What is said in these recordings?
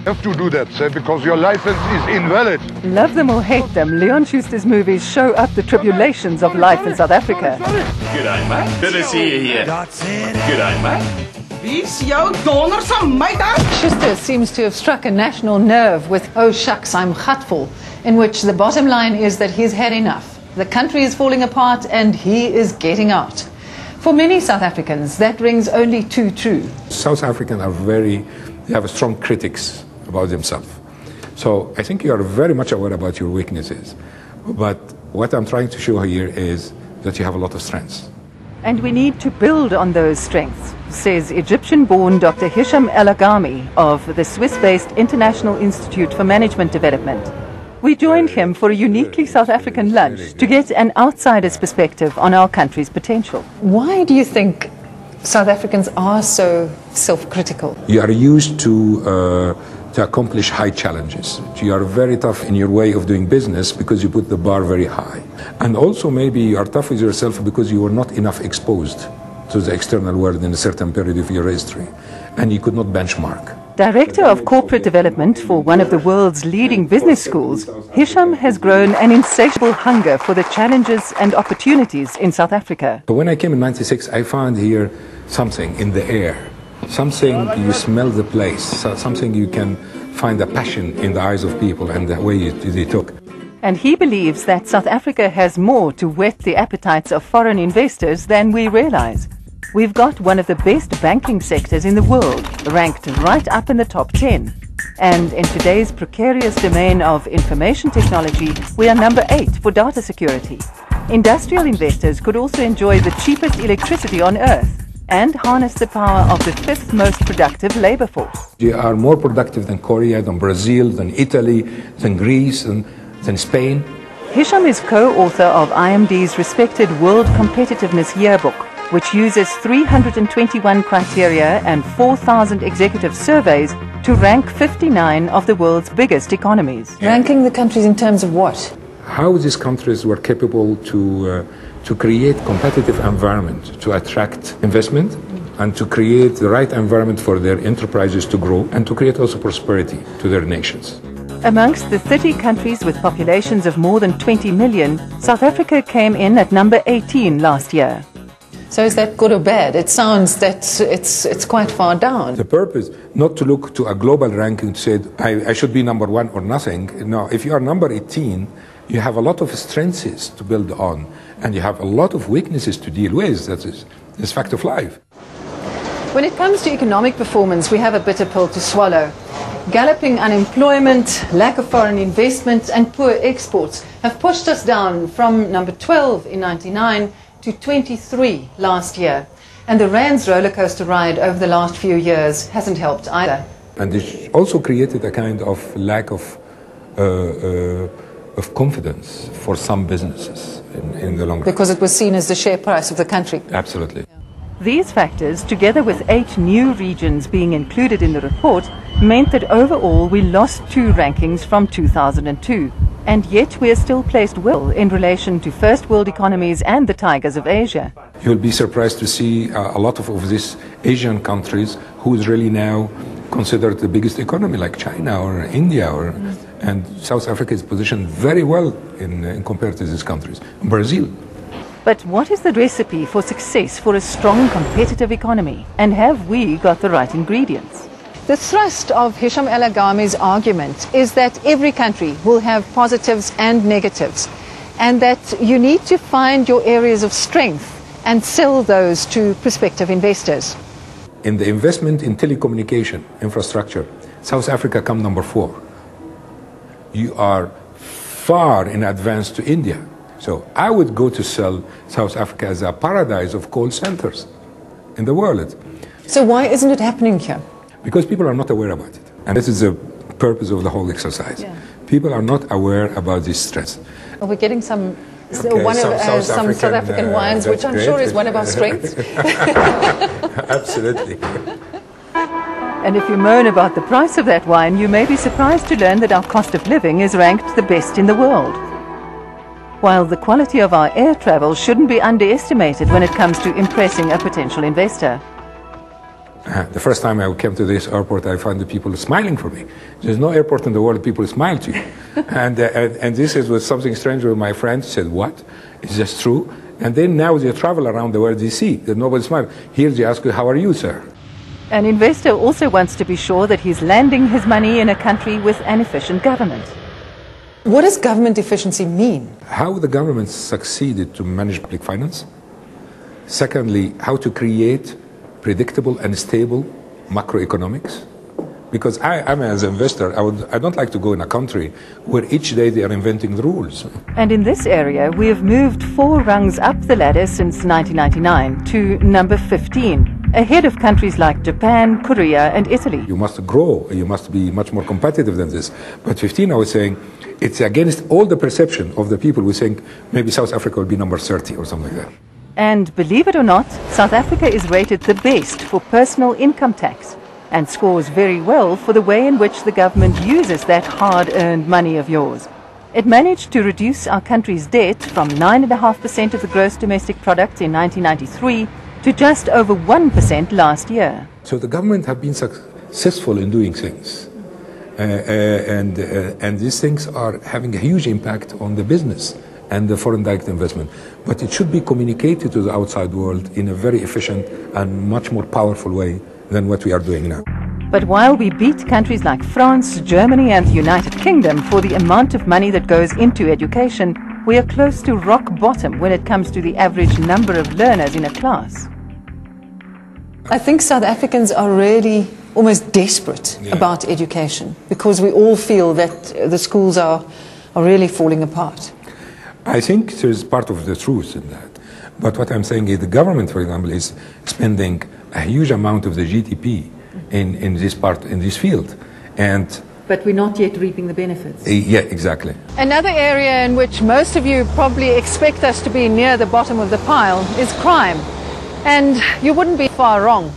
You have to do that, sir, because your license is invalid. Love them or hate them, Leon Schuster's movies show up the tribulations of life in South Africa. G'day, mate. Good to see you here. G'day, mate. Schuster seems to have struck a national nerve with "Oh Shucks, I'm Gatvol," in which the bottom line is that he's had enough. The country is falling apart and he is getting out. For many South Africans, that rings only too true. South Africans are they have strong critics about themselves. So I think you are very much aware about your weaknesses. But what I'm trying to show here is that you have a lot of strengths. And we need to build on those strengths, says Egyptian-born Dr Hischam El-Agamy of the Swiss-based International Institute for Management Development. We joined him for a uniquely South African lunch to get an outsider's perspective on our country's potential. Why do you think South Africans are so self-critical? You are used to accomplish high challenges. You are very tough in your way of doing business because you put the bar very high. And also maybe you are tough with yourself because you were not enough exposed to the external world in a certain period of your history. And you could not benchmark. Director of Corporate Development for one of the world's leading business schools, Hischam has grown an insatiable hunger for the challenges and opportunities in South Africa. But when I came in '96, I found here something in the air. Something you smell the place, something you can find a passion in the eyes of people and the way they talk. And he believes that South Africa has more to whet the appetites of foreign investors than we realize. We've got one of the best banking sectors in the world, ranked right up in the top 10. And in today's precarious domain of information technology, we are number 8 for data security. Industrial investors could also enjoy the cheapest electricity on earth and harness the power of the 5th most productive labor force. They are more productive than Korea, than Brazil, than Italy, than Greece, than Spain. Hischam is co-author of IMD's respected World Competitiveness Yearbook, which uses 321 criteria and 4,000 executive surveys to rank 59 of the world's biggest economies. Ranking the countries in terms of what? How these countries were capable to create competitive environment, to attract investment, and to create the right environment for their enterprises to grow, and to create also prosperity to their nations. Amongst the 30 countries with populations of more than 20 million, South Africa came in at number 18 last year. So is that good or bad? It sounds that it's quite far down. The purpose, not to look to a global ranking to say, I should be number 1 or nothing. No, if you are number 18, you have a lot of strengths to build on, and you have a lot of weaknesses to deal with. That is fact of life. When it comes to economic performance, we have a bitter pill to swallow. Galloping unemployment, lack of foreign investment, and poor exports have pushed us down from number 12 in '99 to 23 last year. And the Rand's roller coaster ride over the last few years hasn't helped either. And it also created a kind of lack of confidence for some businesses in the long run. Because it was seen as the share price of the country. Absolutely. These factors, together with 8 new regions being included in the report, meant that overall we lost 2 rankings from 2002. And yet we are still placed well in relation to first world economies and the tigers of Asia. You'll be surprised to see a lot of these Asian countries who is really now considered the biggest economy, like China or India, and South Africa is positioned very well in compared to these countries. Brazil. But what is the recipe for success for a strong competitive economy? And have we got the right ingredients? The thrust of Hischam El-Agamy's argument is that every country will have positives and negatives, and that you need to find your areas of strength and sell those to prospective investors. In the investment in telecommunication infrastructure, South Africa come number 4. You are far in advance to India. So I would go to sell South Africa as a paradise of call centers in the world. So why isn't it happening here? Because people are not aware about it. And this is the purpose of the whole exercise. Yeah. People are not aware about this stress. Well, we're getting some South African wines, which I'm sure is one of our strengths. Absolutely. And if you moan about the price of that wine, you may be surprised to learn that our cost of living is ranked the best in the world. While the quality of our air travel shouldn't be underestimated when it comes to impressing a potential investor. The first time I came to this airport, I found the people smiling for me. There's no airport in the world people smile to you. and this was something strange with my friends. Said, what? Is this true? And then now they travel around the world, they see that nobody smiles. Here they ask you, how are you, sir? An investor also wants to be sure that he's landing his money in a country with an efficient government. What does government efficiency mean? How the government succeeded to manage public finance. Secondly, how to create predictable and stable macroeconomics. Because I'm as an investor, I don't like to go in a country where each day they are inventing the rules. And in this area, we have moved 4 rungs up the ladder since 1999 to number 15, ahead of countries like Japan, Korea and Italy. You must grow, you must be much more competitive than this. But 15, I was saying, it's against all the perception of the people who think maybe South Africa will be number 30 or something like that. And believe it or not, South Africa is rated the best for personal income tax and scores very well for the way in which the government uses that hard-earned money of yours. It managed to reduce our country's debt from 9.5% of the gross domestic product in 1993 to just over 1% last year. So the government have been successful in doing things. And these things are having a huge impact on the business and the foreign direct investment. But it should be communicated to the outside world in a very efficient and much more powerful way than what we are doing now. But while we beat countries like France, Germany and the United Kingdom for the amount of money that goes into education, we are close to rock bottom when it comes to the average number of learners in a class. I think South Africans are really almost desperate about education because we all feel that the schools are really falling apart. I think there is part of the truth in that. But what I'm saying is the government, for example, is spending a huge amount of the GDP in this field. But we're not yet reaping the benefits. Yeah, exactly. Another area in which most of you probably expect us to be near the bottom of the pile is crime. And you wouldn't be far wrong.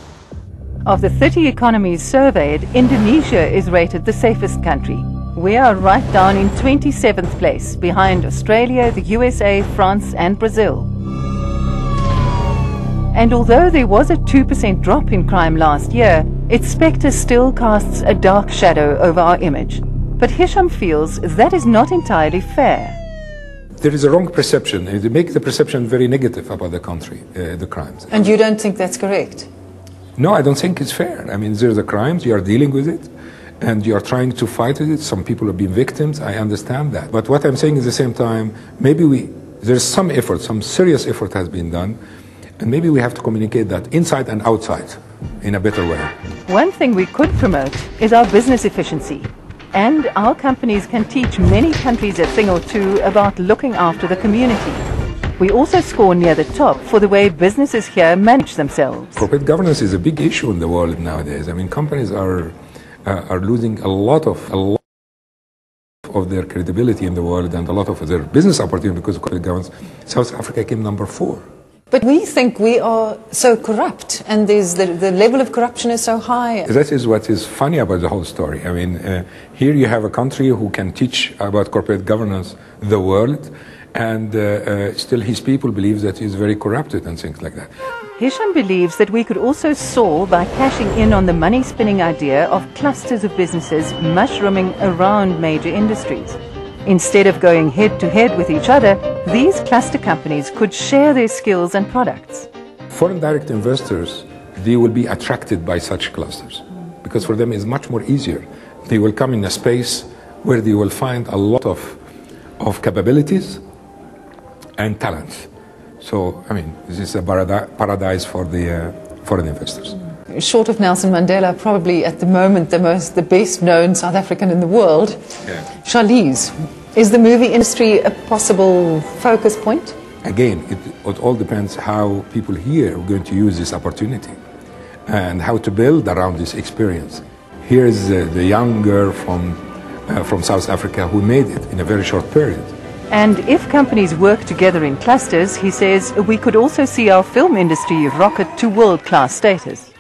Of the 30 economies surveyed, Indonesia is rated the safest country. We are right down in 27th place, behind Australia, the USA, France and Brazil. And although there was a 2% drop in crime last year, its spectre still casts a dark shadow over our image. But Hischam feels that is not entirely fair. There is a wrong perception. They make the perception very negative about the country, the crimes. And you don't think that's correct? No, I don't think it's fair. I mean, there's the crimes, you are dealing with it, and you are trying to fight with it. Some people have been victims, I understand that. But what I'm saying at the same time, maybe there's some effort, some serious effort has been done, and maybe we have to communicate that inside and outside in a better way. One thing we could promote is our business efficiency. And our companies can teach many countries a thing or two about looking after the community. We also score near the top for the way businesses here manage themselves. Corporate governance is a big issue in the world nowadays. I mean, companies are losing a lot of their credibility in the world and a lot of their business opportunity because of corporate governance. South Africa came number 4. But we think we are so corrupt, and the level of corruption is so high. That is what is funny about the whole story. I mean, here you have a country who can teach about corporate governance the world, and still his people believe that he's very corrupted and things like that. Hischam believes that we could also soar by cashing in on the money-spinning idea of clusters of businesses mushrooming around major industries. Instead of going head-to-head with each other, these cluster companies could share their skills and products. Foreign direct investors, they will be attracted by such clusters because for them it's much more easier. They will come in a space where they will find a lot of capabilities and talents. So, I mean, this is a paradise for the foreign investors. Short of Nelson Mandela, probably at the moment the best known South African in the world, Charlize. Is the movie industry a possible focus point? Again, it all depends how people here are going to use this opportunity and how to build around this experience. Here is the young girl from South Africa who made it in a very short period. And if companies work together in clusters, he says, we could also see our film industry rocket to world-class status.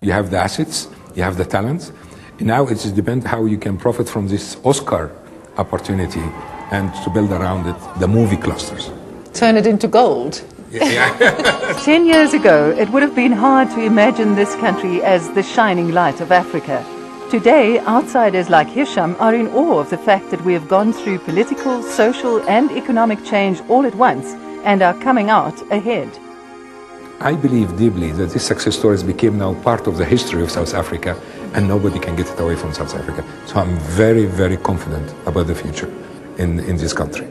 You have the assets, you have the talents. Now it depends how you can profit from this Oscar opportunity and to build around it the movie clusters. Turn it into gold. 10 years ago, it would have been hard to imagine this country as the shining light of Africa. Today, outsiders like Hischam are in awe of the fact that we have gone through political, social and economic change all at once and are coming out ahead. I believe deeply that this success stories became now part of the history of South Africa, and nobody can get it away from South Africa. So I'm very, very confident about the future in this country.